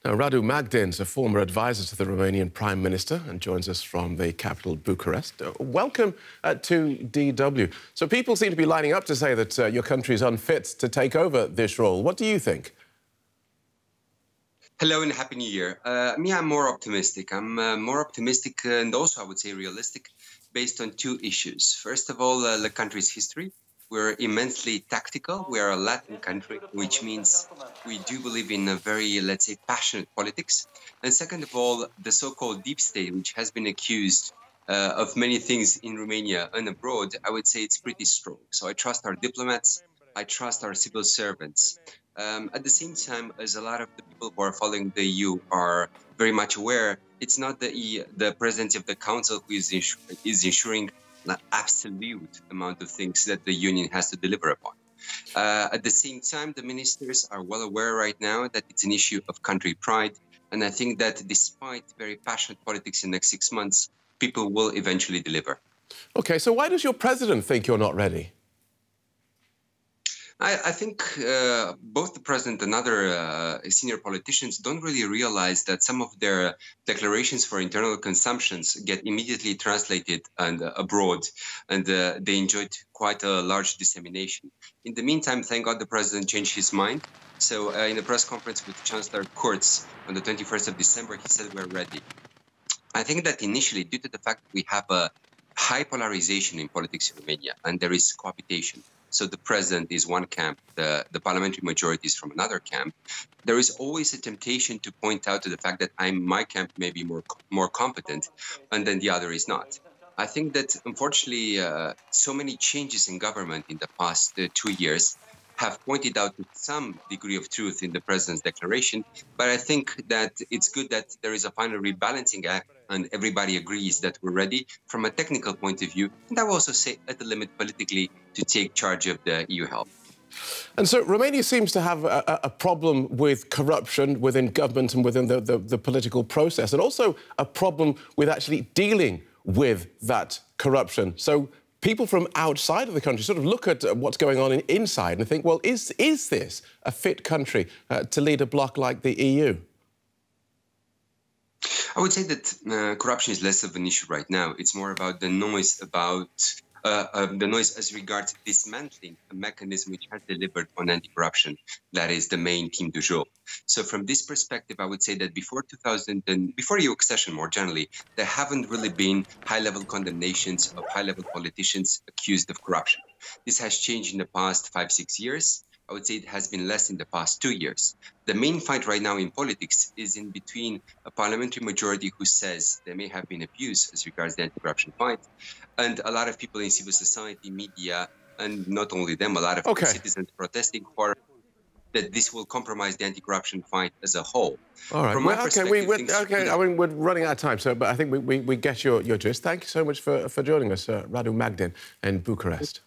Now, Radu Magdin's a former advisor to the Romanian Prime Minister and joins us from the capital, Bucharest. Welcome to DW. So people seem to be lining up to say that your country is unfit to take over this role. What do you think? Hello and Happy New Year. I'm more optimistic. I'm more optimistic and also, I would say, realistic based on two issues. First of all, the country's history. We're immensely tactical. We are a Latin country, which means we do believe in a very, let's say, passionate politics. And second of all, the so-called deep state, which has been accused of many things in Romania and abroad, I would say it's pretty strong. So I trust our diplomats. I trust our civil servants. At the same time, as a lot of the people who are following the EU are very much aware, it's not the presidency of the Council who is ensuring the absolute amount of things that the Union has to deliver upon. At the same time, the ministers are well aware right now that it's an issue of country pride. And I think that despite very passionate politics in the next 6 months, people will eventually deliver. OK, so why does your president think you're not ready? I think both the president and other senior politicians don't really realize that some of their declarations for internal consumptions get immediately translated and abroad, and they enjoyed quite a large dissemination. In the meantime, thank God the president changed his mind. So in a press conference with Chancellor Kurz on the 21st of December, he said we're ready. I think that initially, due to the fact that we have a high polarization in politics in Romania and there is cohabitation, so the president is one camp, the parliamentary majority is from another camp, there is always a temptation to point out to the fact that my camp may be more competent and then the other is not. I think that unfortunately so many changes in government in the past 2 years have pointed out to some degree of truth in the president's declaration, but I think that it's good that there is a final rebalancing act and everybody agrees that we're ready from a technical point of view, and I will also say at the limit politically to take charge of the EU help. And so Romania seems to have a problem with corruption within government and within the political process, and also a problem with actually dealing with that corruption. So people from outside of the country sort of look at what's going on inside and think, well, is this a fit country to lead a bloc like the EU? I would say that corruption is less of an issue right now. It's more about the noise as regards dismantling a mechanism which has delivered on anti-corruption. That is the main theme du jour. So from this perspective, I would say that before 2000 and before EU accession more generally, there haven't really been high-level condemnations of high-level politicians accused of corruption. This has changed in the past 5-6 years. I would say it has been less in the past 2 years. The main fight right now in politics is in between a parliamentary majority who says there may have been abuse as regards the anti-corruption fight, and a lot of people in civil society, media, and not only them, a lot of citizens protesting for that this will compromise the anti-corruption fight as a whole. All right. From my I mean, we're running out of time, so but I think we get your gist. Thank you so much for joining us, Radu Magdin in Bucharest.